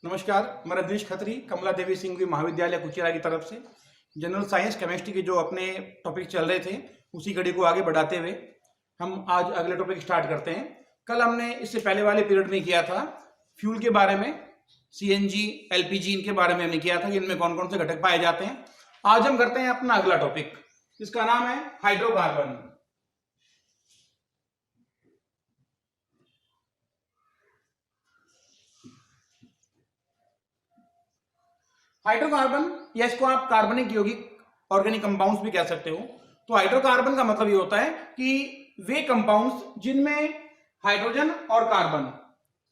नमस्कार, मैं रजनीश खत्री कमला देवी सिंह महाविद्यालय कुचिरा की तरफ से जनरल साइंस केमिस्ट्री के जो अपने टॉपिक चल रहे थे उसी कड़ी को आगे बढ़ाते हुए हम आज अगले टॉपिक स्टार्ट करते हैं। कल हमने इससे पहले वाले पीरियड में किया था फ्यूल के बारे में, सीएनजी, एलपीजी, इनके बारे में हमने किया था कि इनमें कौन कौन से घटक पाए जाते हैं। आज हम करते हैं अपना अगला टॉपिक, जिसका नाम है हाइड्रोकार्बन। हाइड्रोकार्बन या इसको आप कार्बनिक यौगिक ऑर्गेनिक कंपाउंड्स भी कह सकते हो। तो हाइड्रोकार्बन का मतलब ये होता है कि वे कंपाउंड्स जिनमें हाइड्रोजन और कार्बन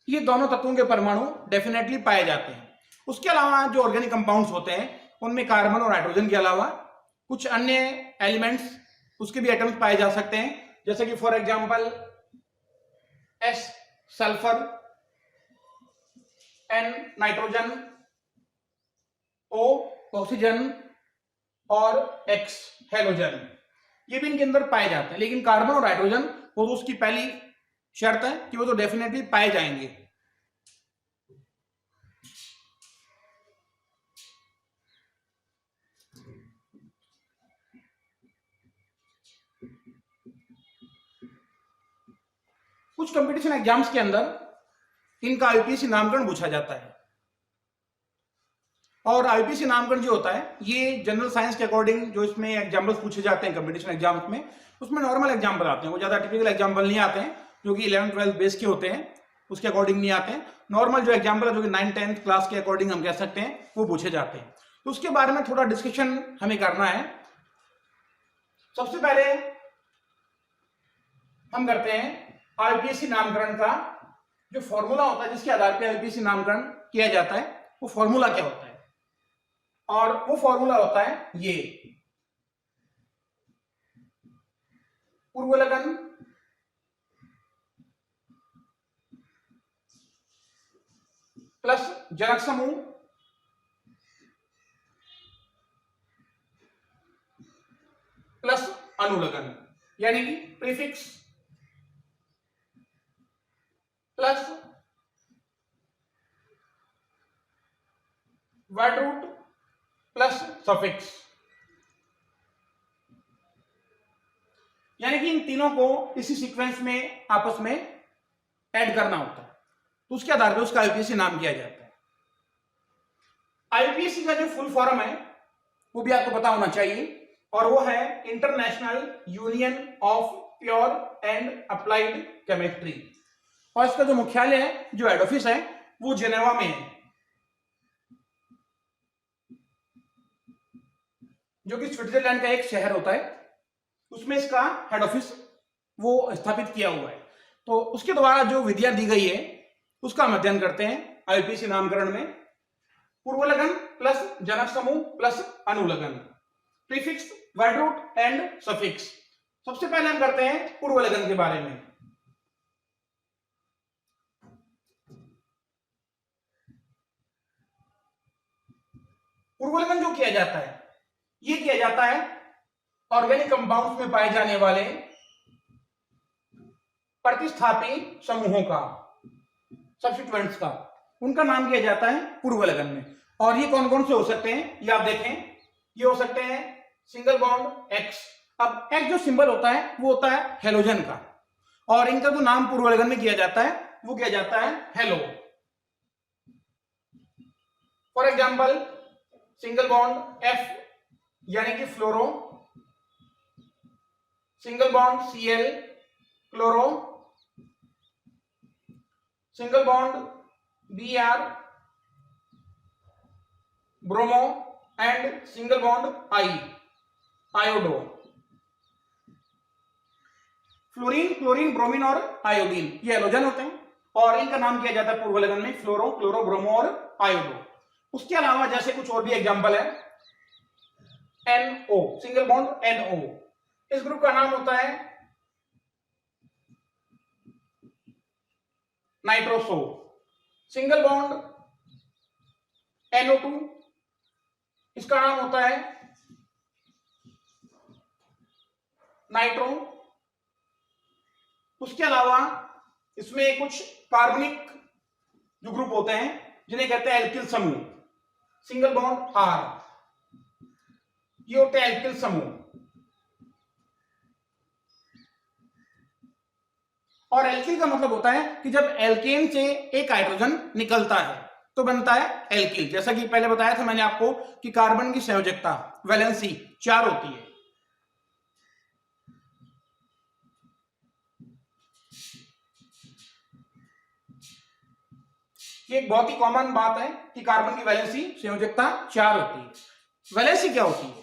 ये दोनों तत्वों के परमाणु डेफिनेटली पाए जाते हैं। उसके अलावा जो ऑर्गेनिक कंपाउंड्स होते हैं उनमें कार्बन और हाइड्रोजन के अलावा कुछ अन्य एलिमेंट्स उसके भी एटम्स पाए जा सकते हैं, जैसे कि for example S sulphur, N nitrogen, O oxygen और एक्स हेलोजन। ये भी इनके अंदर पाए जाते हैं। लेकिन कार्बन और हाइड्रोजन वो तो उसकी पहली शर्त है कि वो तो डेफिनेटली पाए जाएंगे। कुछ कंपटीशन एग्जाम्स के अंदर इनका आईपीसी नामकरण पूछा जाता है। और आईपीसी नामकरण जो होता है ये जनरल साइंस के अकॉर्डिंग जो इसमें एग्जाम्पल्स पूछे जाते हैं कंपटीशन एग्जाम्स में, उसमें नॉर्मल एग्जाम्पल आते हैं। वो ज्यादा टिपिकल एग्जाम्पल नहीं आते हैं जो कि 11th-12th बेस के होते हैं, उसके अकॉर्डिंग नहीं आते हैं। नॉर्मल जो एग्जाम्पल है जो कि 9th-10th क्लास के अकॉर्डिंग हम कह सकते हैं वो पूछे जाते हैं। तो उसके बारे में थोड़ा डिस्कशन हमें करना है। सबसे पहले हम करते हैं आईपीसी नामकरण का जो फॉर्मूला होता है जिसके आधार पर आईपीसी नामकरण किया जाता है, वो फॉर्मूला क्या होता है। और वो फॉर्मूला होता है ये पूर्वलगन प्लस जनक समूह प्लस अनुलगन, यानी कि prefix plus word root plus suffix, यानी कि इन तीनों को इसी सीक्वेंस में आपस में ऐड करना होता है। तो उसके आधार पर उसका आईपीसी नाम किया जाता है। आईपीसी का जो फुल फॉर्म है वो भी आपको पता होना चाहिए, और वो है international union of pure and applied chemistry. और इसका जो मुख्यालय है, जो हेड ऑफिस है, वो जेनेवा में है, जो कि स्विट्जरलैंड का एक शहर होता है, उसमें इसका हेड ऑफिस वो स्थापित किया हुआ है। तो उसके द्वारा जो विधियां दी गई है उसका हम अध्ययन करते हैं आईपीसी नामकरण में। पूर्वलगन प्लस जनक समूह प्लस अनुलगन, prefix, word root and suffix. सबसे पहले हम करते हैं पूर्वलगन के बारे में। पूर्वलगन जो किया जाता है ये किया जाता है ऑर्गेनिक कंपाउंड्स में पाए जाने वाले प्रतिस्थापी समूहों का, सब्स्टिट्यूएंट्स का, उनका नाम किया जाता है पूर्वलगन में। और ये कौन कौन से हो सकते हैं ये आप देखें। ये हो सकते हैं सिंगल बॉन्ड एक्स। अब एक्स जो सिंबल होता है वो होता है हेलोजन का, और इनका जो नाम पूर्वलगन में किया जाता है वो किया जाता है halo. For example single bond F यानी कि fluoro, single bond Cl chloro, single bond Br bromo and single bond I iodo. Fluorine, chlorine, bromine और आयोडीन ये हेलोजन होते हैं, और इनका नाम किया जाता है पूर्वलगन में फ्लोरो, क्लोरो, ब्रोमो और आयोडो। उसके अलावा जैसे कुछ और भी एग्जांपल है, NO सिंगल बॉन्ड NO, इस ग्रुप का नाम होता है नाइट्रोसो। सिंगल बॉन्ड NO2, इसका नाम होता है नाइट्रो। उसके अलावा इसमें कुछ कार्बनिक जो ग्रुप होते हैं जिन्हें कहते हैं एल्किल समूह, सिंगल बॉन्ड R, ये होते हैं एल्किल समूह। और एल्किल का मतलब होता है कि जब एल्केन से एक हाइड्रोजन निकलता है तो बनता है एल्किल। जैसा कि पहले बताया था मैंने आपको कि कार्बन की संयोजकता वैलेंसी 4 होती है। ये एक बहुत ही कॉमन बात है कि कार्बन की वैलेंसी संयोजकता 4 होती है। वैलेंसी क्या होती है?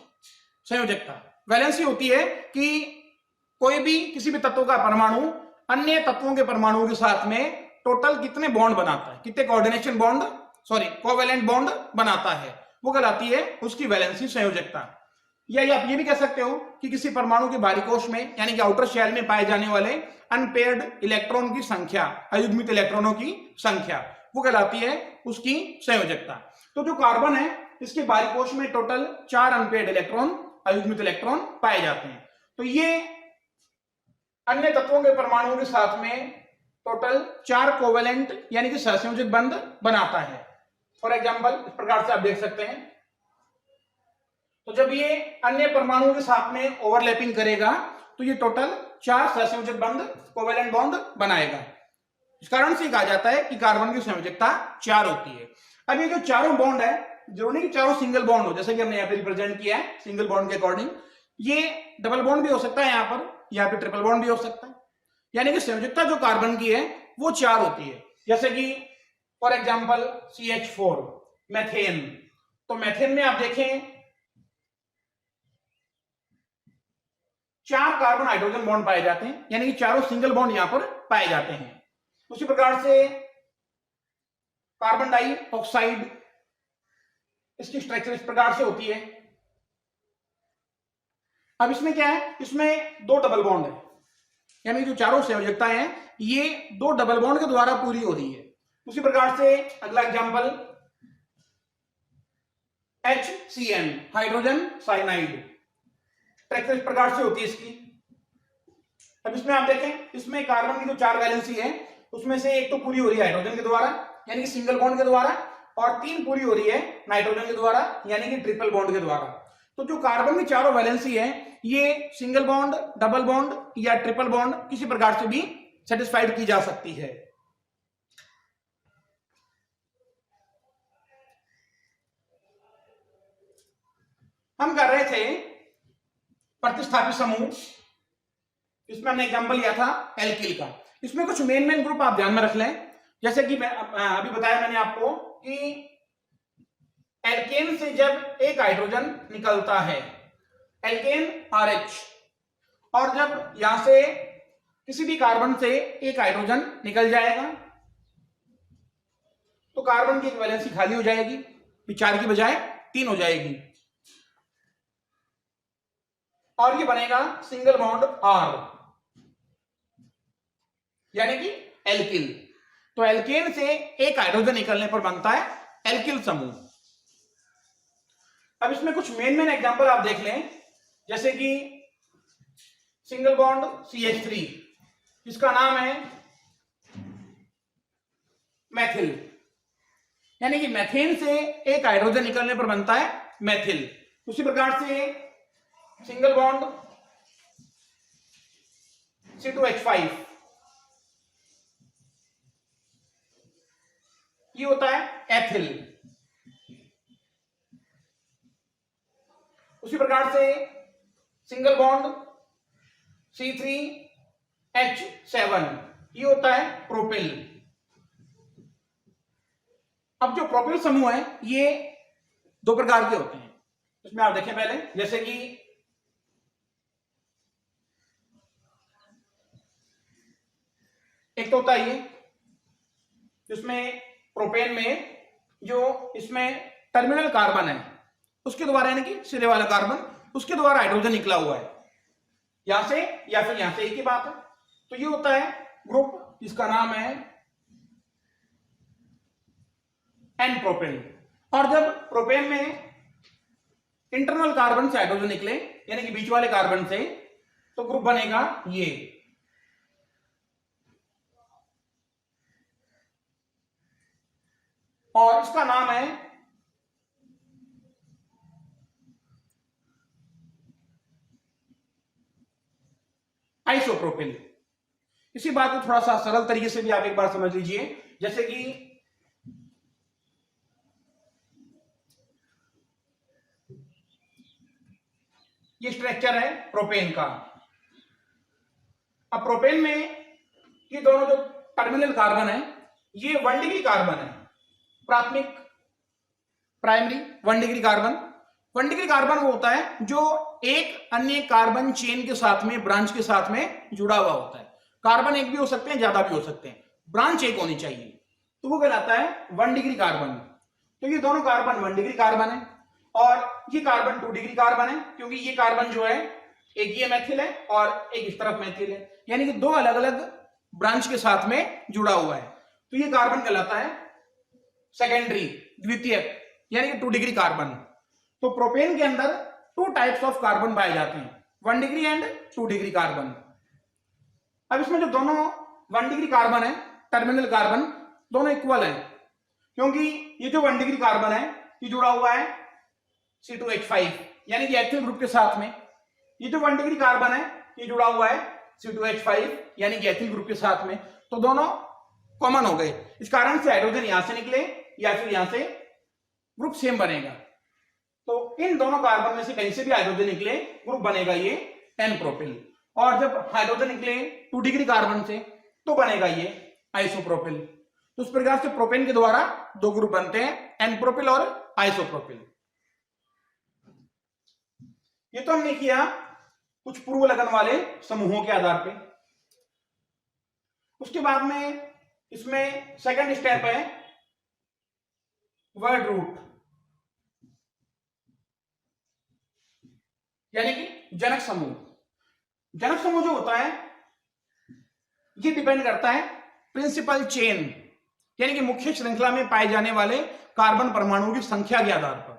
संयोजकता। वैलेंसी होती है कि कोई भी किसी भी तत्व का परमाणु अन्य तत्वों के परमाणुओं के साथ में टोटल कितने बॉन्ड बनाता है, कितने coordination bond, sorry covalent bond बनाता है, वो कहलाती है उसकी वैलेंसी संयोजकता। या आप ये भी कह सकते हो कि किसी परमाणु के बाहरी कोश में यानी कि आउटर शेल में पाए जाने वाले अनपेयर्ड इलेक्ट्रॉन की संख्या, अयुग्मित इलेक्ट्रॉनों की संख्या, वो कहलाती है उसकी संयोजकता। तो जो कार्बन है इसके बाहरी कोश में टोटल 4 अनपेयर्ड इलेक्ट्रॉन, अयुग्मित इलेक्ट्रॉन पाए जाते हैं। तो ये अन्य तत्वों के परमाणुओं के साथ में टोटल 4 कोवेलेंट यानी कि सहसंयोजित बंध बनाता है। फॉर एग्जांपल इस प्रकार से आप देख सकते हैं। तो जब ये अन्य परमाणुओं के साथ में ओवरलैपिंग करेगा तो ये टोटल 4 सहसंयोजित बंध, कोवेलेंट बॉन्ड बनाएगा। इस कारण से कहा जाता है कि कार्बन की संयोजकता 4 होती है। अब ये जो चारों बॉन्ड है, जरूरी नहीं कि चारों सिंगल बॉन्ड हो, जैसे कि हमने यहाँ पे रिप्रेजेंट किया है सिंगल बॉन्ड के अकॉर्डिंग। ये डबल बॉन्ड भी हो सकता है यहाँ पे ट्रिपल बॉन्ड भी हो सकता है। यानी कि संयोजकता जो कार्बन की है वो 4 होती है। जैसे कि फॉर एग्जांपल CH4 मेथेन। तो मेथेन में आप देखें 4 कार्बन हाइड्रोजन बॉन्ड पाए जाते हैं, यानी कि चारों सिंगल बॉन्ड यहां पर पाए जाते हैं। उसी प्रकार से कार्बन डाइऑक्साइड, इसकी स्ट्रक्चर इस प्रकार से होती है। अब इसमें क्या है, इसमें 2 डबल बॉन्ड है, यानी जो चारों संयोजकताएं हैं ये 2 डबल बॉन्ड के द्वारा पूरी हो रही है। उसी प्रकार से अगला example HCN, hydrogen cyanide, structure इस प्रकार से होती है इसकी। अब इसमें आप देखें, इसमें कार्बन की जो 4 वैलेंसी है उसमें से एक तो पूरी हो रही है हाइड्रोजन के द्वारा यानी कि सिंगल बॉन्ड के द्वारा, और 3 पूरी हो रही है नाइट्रोजन के द्वारा यानी कि ट्रिपल बॉन्ड के द्वारा। तो जो कार्बन की चारों वैलेंसी है ये सिंगल बॉन्ड, डबल बॉन्ड या ट्रिपल बॉन्ड किसी प्रकार से भी सेटिस्फाइड की जा सकती है। हम कर रहे थे प्रतिस्थापित समूह, इसमें हमने एग्जांपल लिया था एल्किल का। इसमें कुछ मेन ग्रुप आप ध्यान में रख लें। जैसे कि अभी बताया मैंने आपको कि एल्केन से जब एक हाइड्रोजन निकलता है, एल्केन RH, और जब यहां से किसी भी कार्बन से एक हाइड्रोजन निकल जाएगा तो कार्बन की एक वैलेंसी खाली हो जाएगी, 4 की बजाय 3 हो जाएगी, और ये बनेगा सिंगल बॉन्ड R यानी कि एल्किल। तो एल्केन से एक हाइड्रोजन निकलने पर बनता है एल्किल समूह। अब इसमें कुछ मेन एग्जांपल आप देख लें, जैसे कि सिंगल बॉन्ड CH3, इसका नाम है मैथिल, यानी कि मैथेन से एक हाइड्रोजन निकलने पर बनता है मैथिल। उसी प्रकार से सिंगल बॉन्ड C2H5, ये होता है एथिल। उसी प्रकार से सिंगल बॉन्ड C3H7, ये होता है प्रोपिल। अब जो प्रोपिल समूह है ये 2 प्रकार के होते हैं। इसमें आप देखें पहले, जैसे कि एक तो होता है ये जिसमें प्रोपेन में जो इसमें टर्मिनल कार्बन है उसके द्वारा, यानी कि सिरे वाला कार्बन, उसके द्वारा हाइड्रोजन निकला हुआ है यहां से या फिर यहां से, एक ही बात है। तो ये होता है ग्रुप जिसका नाम है एन प्रोपेन। और जब प्रोपेन में इंटरनल कार्बन से हाइड्रोजन निकले यानी कि बीच वाले कार्बन से, तो ग्रुप बनेगा ये। और इसका नाम है आइसोप्रोपिल। इसी बात को थोड़ा सा सरल तरीके से भी आप एक बार समझ लीजिए, जैसे कि ये स्ट्रक्चर है प्रोपेन का। अब प्रोपेन में ये दोनों जो टर्मिनल कार्बन है ये 1 डिग्री कार्बन है, प्राथमिक primary 1 degree carbon. 1 degree carbon वो होता है जो एक अन्य कार्बन चेन के साथ में, ब्रांच के साथ में जुड़ा हुआ होता है। कार्बन एक भी हो सकते हैं, ज्यादा भी हो सकते हैं, ब्रांच एक होनी चाहिए, तो वो कहलाता है 1 डिग्री कार्बन। तो ये दोनों कार्बन 1 डिग्री कार्बन है और ये कार्बन 2 डिग्री कार्बन है, क्योंकि ये कार्बन जो है एक ये मैथिल है और एक इस तरफ मैथिल है, यानी कि दो अलग अलग ब्रांच के साथ में जुड़ा हुआ है। तो ये कार्बन कहलाता है सेकेंडरी, द्वितीयक, यानी कि 2 डिग्री कार्बन। तो प्रोपेन के अंदर 2 टाइप्स ऑफ कार्बन पाए जाते हैं, 1 डिग्री एंड 2 डिग्री कार्बन। अब इसमें जो दोनों 1 डिग्री कार्बन है, टर्मिनल कार्बन, दोनों इक्वल है, क्योंकि ये जो 1 डिग्री कार्बन है ये जुड़ा हुआ है C2H5 यानी कि एथिल ग्रुप के साथ में। ये जो 1 डिग्री कार्बन है ये जुड़ा हुआ है C2H5 यानी कि एथिल ग्रुप के साथ में, तो दोनों कॉमन हो गए। इस कारण से हाइड्रोजन यहां से निकले या फिर यहां से ग्रुप सेम बनेगा। तो इन दोनों कार्बन में से कहीं से भी हाइड्रोजन निकले ग्रुप बनेगा ये एन प्रोपिल, और जब हाइड्रोजन निकले 2 डिग्री कार्बन से तो बनेगा ये आइसोप्रोपिल। तो इस प्रकार से प्रोपेन के द्वारा 2 ग्रुप बनते हैं, एन प्रोपिल और आइसोप्रोपिल। ये तो हमने किया कुछ पूर्व लगन वाले समूहों के आधार पे। उसके बाद में इसमें सेकंड स्टेप है वर्ड रूट, यानी कि जनक समूह। जनक समूह जो होता है ये डिपेंड करता है प्रिंसिपल चेन, यानी कि मुख्य श्रृंखला में पाए जाने वाले कार्बन परमाणुओं की संख्या के आधार पर।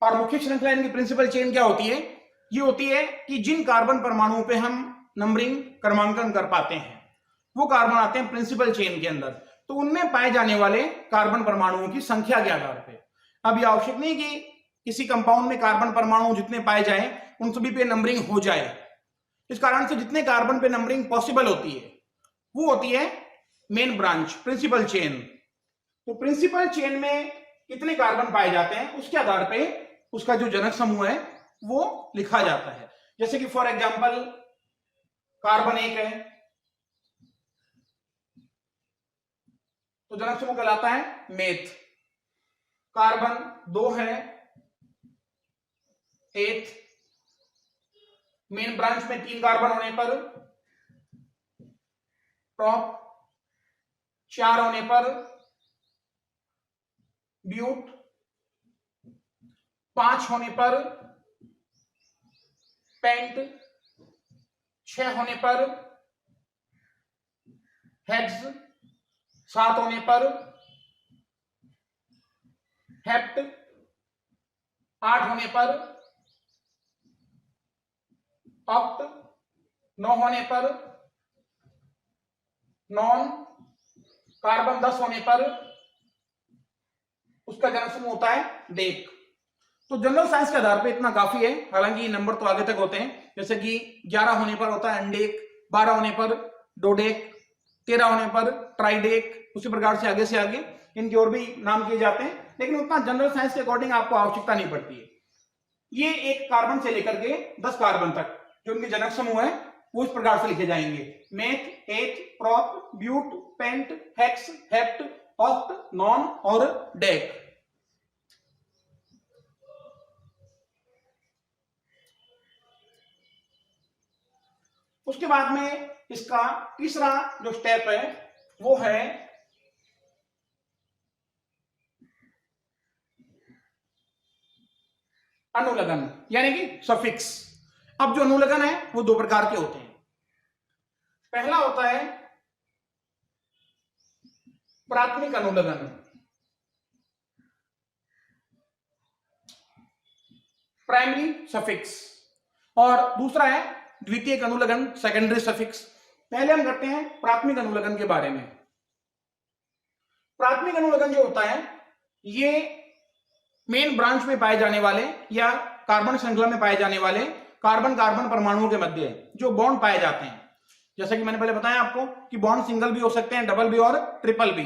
और मुख्य श्रृंखला यानी कि प्रिंसिपल चेन क्या होती है? ये होती है कि जिन कार्बन परमाणुओं पे हम नंबरिंग क्रमांकन कर पाते हैं वो कार्बन आते हैं प्रिंसिपल चेन के अंदर, तो उनमें पाए जाने वाले कार्बन परमाणुओं की संख्या के आधार पे। अब ये आवश्यक नहीं कि किसी कंपाउंड में कार्बन परमाणु जितने पाए जाएं उन सभी पे नंबरिंग हो जाए। इस कारण से जितने कार्बन पे नंबरिंग पॉसिबल होती है वो होती है मेन ब्रांच, प्रिंसिपल चेन। तो प्रिंसिपल चेन में कितने कार्बन पाए जाते हैं उसके आधार पे उसका जो जनक समूह है वो लिखा जाता है। जैसे कि फॉर एग्जांपल कार्बन 1 है तो जनक समूह कहलाता है मेथ। कार्बन 2 है एथ। मेन ब्रांच में 3 कार्बन होने पर प्रॉप, 4 होने पर ब्यूट, 5 होने पर पेंट, 6 होने पर हेक्स, 7 होने पर हेप्ट, 8 होने पर ऑक्ट, 9 होने पर नॉन, कार्बन 10 होने पर उसका जनक समूह होता है डेक। तो जनरल साइंस के आधार पे इतना काफी है, हालांकि नंबर तो आगे तक होते हैं, जैसे कि 11 होने पर होता है एंडेक, 12 होने पर डोडेक, 13 होने पर ट्राइडेक, उसी प्रकार से आगे इनके और भी नाम किए जाते हैं, लेकिन उतना जनरल साइंस के अकॉर्डिंग आपको आवश्यकता नहीं पड़ती है। ये एक कार्बन से लेकर के 10 कार्बन तक जो उनके जनक समूह है वो इस प्रकार से लिखे जाएंगे: meth, eth, prop, but, pent, hex, hept, oct, non और डेक। उसके बाद में इसका तीसरा जो स्टेप है वो है अनुलग्न, यानी कि सफिक्स। अब जो अनुलग्न है वो 2 प्रकार के होते हैं। पहला होता है प्राथमिक अनुलग्न। प्राइमरी सफिक्स, और दूसरा है द्वितीयक अनुलग्न, सेकेंडरी सफिक्स। पहले हम करते हैं प्राथमिक अनुलग्न के बारे में। प्राथमिक अनुलग्न जो होता है ये मेन ब्रांच में पाए जाने वाले या कार्बन श्रृंखला में पाए जाने वाले कार्बन कार्बन परमाणुओं के मध्य जो बॉन्ड पाए जाते हैं। जैसा कि मैंने पहले बताया आपको कि बॉन्ड सिंगल भी हो सकते हैं, डबल भी और ट्रिपल भी।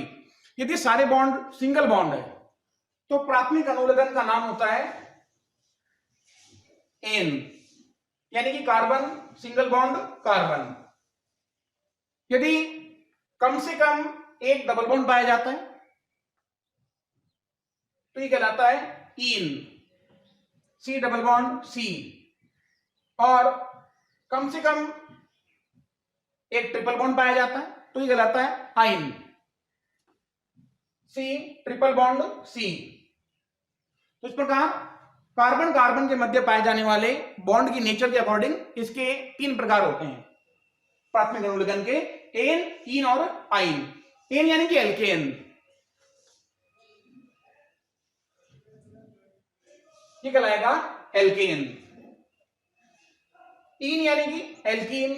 यदि सारे बॉन्ड सिंगल बॉन्ड है तो प्राथमिक अनुलग्न का नाम होता है एन, यानी कि कार्बन सिंगल बॉन्ड कार्बन। यदि कम से कम एक डबल बॉन्ड पाया जाता है तो ये कहलाता है इन, सी डबल बॉन्ड सी, और कम से कम एक ट्रिपल बॉन्ड पाया जाता है तो ये कहलाता है आइन, सी ट्रिपल बॉन्ड सी। तो इस प्रकार कार्बन कार्बन के मध्य पाए जाने वाले बॉन्ड की नेचर के अकॉर्डिंग इसके 3 प्रकार होते हैं प्राथमिक अनुलग्न के, एन, इन और आइन। एन यानी कि एल्केन, ये कहलाएगा एल्केन। इन यानी कि एल्कीन,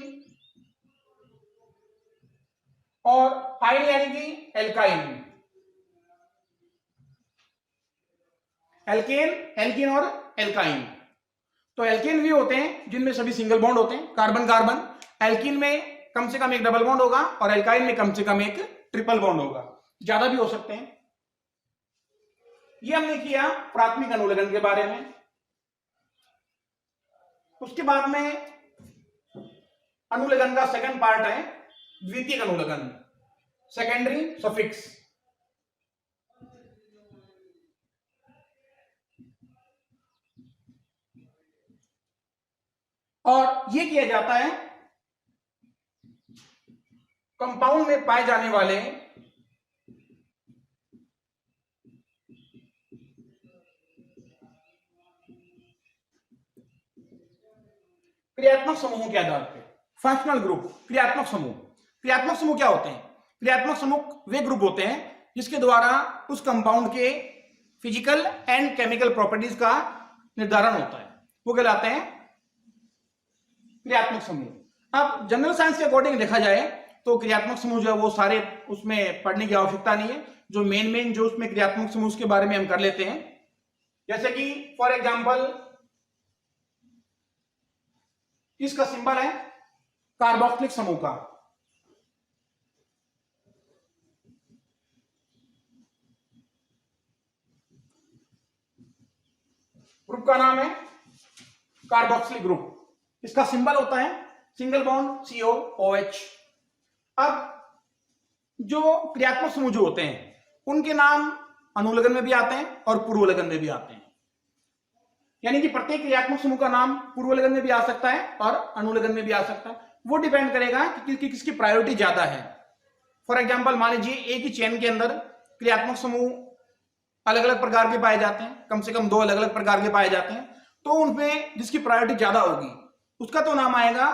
और आइन यानी कि एल्काइन। एल्केन, एल्कीन और एल्काइन। तो एल्केन भी होते हैं जिनमें सभी सिंगल बॉन्ड होते हैं कार्बन कार्बन, एल्कीन में कम से कम एक डबल बॉन्ड होगा और एल्काइन में कम से कम एक ट्रिपल बॉन्ड होगा, ज्यादा भी हो सकते हैं। ये हमने किया प्राथमिक अनुलग्न के बारे में। उसके बाद में अनुलग्न का सेकंड पार्ट है द्वितीयक अनुलग्न, सेकेंडरी सफिक्स। और यह किया जाता है कंपाउंड में पाए जाने वाले क्रियात्मक समूहों के आधार पर। फंक्शनल ग्रुप, क्रियात्मक समूह। क्रियात्मक समूह क्या होते हैं? क्रियात्मक समूह वे ग्रुप होते हैं जिसके द्वारा उस कंपाउंड के फिजिकल एंड केमिकल प्रॉपर्टीज का निर्धारण होता है, वो कहलाते हैं क्रियात्मक समूह। अब जनरल साइंस के अकॉर्डिंग देखा जाए तो क्रियात्मक समूह जो है वो सारे उसमें पढ़ने की आवश्यकता नहीं है। जो मेन जो उसमें क्रियात्मक समूह उसके बारे में हम कर लेते हैं, जैसे कि फॉर एग्जांपल इसका सिंबल है कार्बोक्सिलिक समूह का, ग्रुप का नाम है कार्बोक्सिलिक ग्रुप। इसका सिंबल होता है सिंगल बॉन्ड COOH। अब जो क्रियात्मक समूह जो होते हैं उनके नाम अनुलग्न में भी आते हैं और पूर्वलग्न में भी आते हैं, यानी कि प्रत्येक क्रियात्मक समूह का नाम पूर्वलग्न में भी आ सकता है और अनुलग्न में भी आ सकता है। वो डिपेंड करेगा कि किसकी प्रायोरिटी ज्यादा है। फॉर एग्जांपल मान लीजिए एक ही चेन के अंदर क्रियात्मक समूह अलग अलग प्रकार के पाए जाते हैं, कम से कम 2 अलग अलग प्रकार के पाए जाते हैं, तो उनमें जिसकी प्रायोरिटी ज्यादा होगी उसका तो नाम आएगा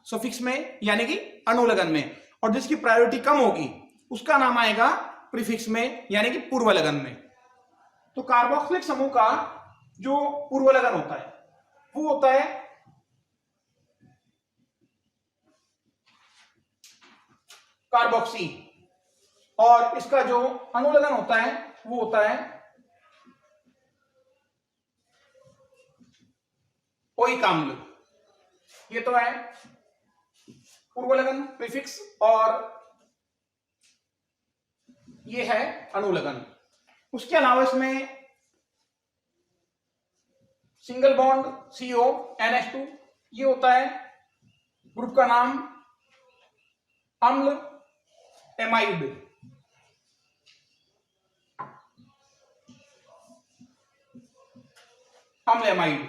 सफिक्स में यानी कि अनुलग्न में, और जिसकी प्रायोरिटी कम होगी उसका नाम आएगा प्रीफिक्स में यानी कि पूर्वलग्न में। तो कार्बोक्सिलिक समूह का जो पूर्वलग्न होता है वो होता है कार्बोक्सी, और इसका जो अनुलग्न होता है वो होता है ओइक अम्ल। ये तो है पूर्वलग्न प्रीफिक्स और ये है अनुलग्न। उसके अलावा इसमें सिंगल बॉन्ड CO NH2, ये होता है ग्रुप का नाम अम्ल एमाइड। अम्ल एमाइड,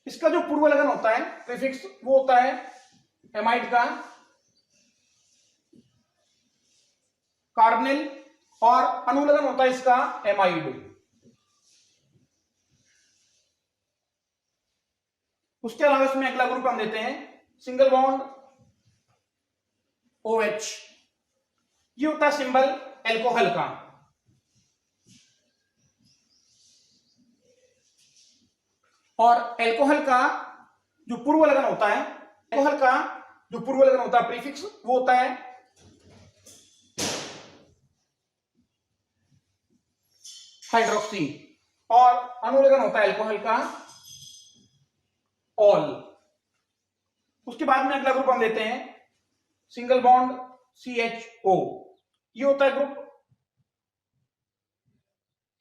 इसका जो पूर्वलग्न होता है प्रीफिक्स वो होता है एमाइड का कार्बनिल, और अनुलग्न होता है इसका एमाइड। उसके अलावा इसमें अगला ग्रुप हम देते हैं सिंगल बॉन्ड OH, ये होता है सिंबल एल्कोहल का। और एल्कोहल का जो पूर्व लगन होता है, एल्कोहल का जो पूर्व लगन होता है प्रीफिक्स, वो होता है हाइड्रोक्सी, और अनुलगन होता है एल्कोहल का ऑल। उसके बाद में अगला ग्रुप हम लेते हैं सिंगल बॉन्ड CHO। ये होता है ग्रुप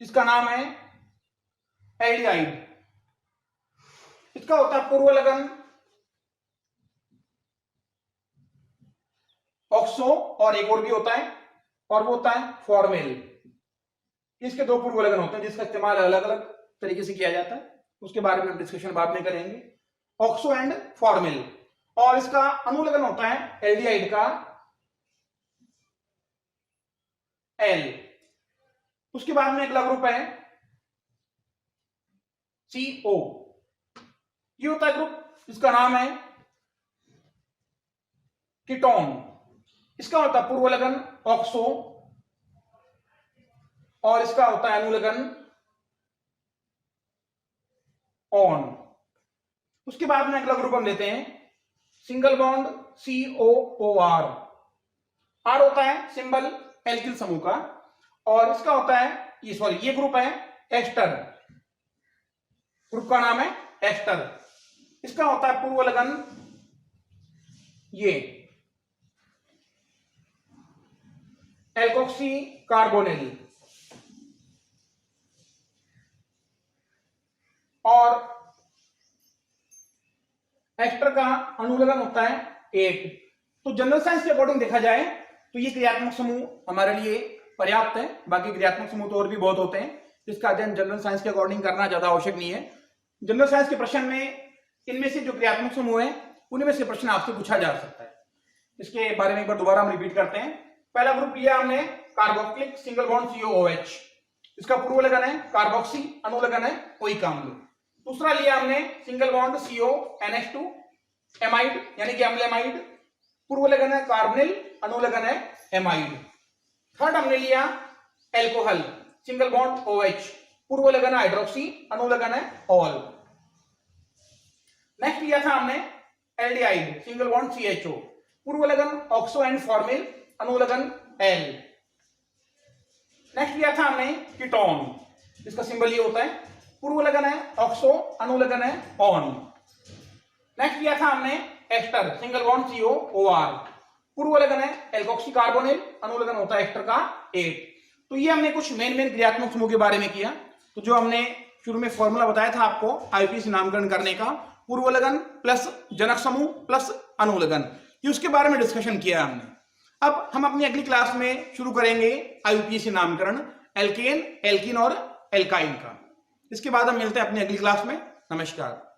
जिसका नाम है एल्डिहाइड। इसका होता है पूर्व लगन ऑक्सो, और एक और भी होता है, और वो होता है फॉर्मेल। इसके दो पूर्व लगन होते हैं जिसका इस्तेमाल अलग अलग तरीके से किया जाता है, उसके बारे में डिस्कशन बाद में करेंगे, ऑक्सो एंड फॉर्मेल। और इसका अनुलगन होता है एल्डिहाइड का एल। उसके बाद में अगला ग्रुप है CO। ये होता है ग्रुप जिसका नाम है कीटोन। इसका होता है पूर्व लगन ऑक्सो, और इसका होता है अनुलगन ऑन। उसके बाद में अगला ग्रुप हम लेते हैं सिंगल बॉन्ड COOR। आर होता है सिंबल एल्किल समूह का, और इसका होता है ये ग्रुप है एस्टर। ग्रुप का नाम है एस्टर। इसका होता है पूर्व लगन ये एल्कोक्सी कार्बोनिल, और एस्टर का अनुलगन होता है 8। तो जनरल साइंस के अकॉर्डिंग देखा जाए तो ये क्रियात्मक समूह हमारे लिए पर्याप्त है। बाकी क्रियात्मक समूह तो और भी बहुत होते हैं, जिसका अध्ययन जनरल साइंस के अकॉर्डिंग करना ज्यादा आवश्यक नहीं है। जनरल साइंस के प्रश्न में इनमें से जो क्रियात्मक समूह है उनमें से प्रश्न आपसे पूछा जा सकता है। इसके बारे में एक बार दोबारा हम रिपीट करते हैं। पहला ग्रुप लिया हमने कार्बोक्सिलिक सिंगल बॉन्ड COOH। इसका पूर्व लगन है कार्बोक्सी, अनुलगन है ओइक अम्ल। दूसरा लिया हमने सिंगल बॉन्ड CONH2 एमाइड यानी कि अम्ल एमाइड, पूर्व लगन है कार्बोनिल, अनुलगन है एमाइड। थर्ड हमने लिया एल्कोहल सिंगल बॉन्ड OH, पूर्व लगन है हाइड्रोक्सी, अनुलगन है ऑल। नेक्स्ट लिया था हमने एल्डिहाइड सिंगल बॉन्ड CHO, पूर्व लगन ऑक्सो एंड फॉर्मिल, अनुलगन एल। नेक्स्ट लिया था हमने कीटोन, इसका सिंबल ये होता है, पूर्व लगन है ऑक्सो, अनुलगन है ऑन। नेक्स्ट लिया था हमने एस्टर सिंगल बॉन्ड COOR, पूर्व लगन है एल्कोक्सी कार्बोनिल, अनुलगन होता है एस्टर का 8। तो ये हमने कुछ मेन क्रियात्मक समूह के बारे में किया। तो जो हमने शुरू में फॉर्मूला बताया था आपको IUPAC नामकरण करने का, पूर्व लगन प्लस जनक समूह प्लस अनुलगन, ये उसके बारे में डिस्कशन किया हमने। अब हम अपनी अगली क्लास में शुरू करेंगे IUPAC नामकरण एल्केन, एल्कीन और एल्काइन का। इसके बाद हम मिलते हैं अपनी अगली क्लास में। नमस्कार।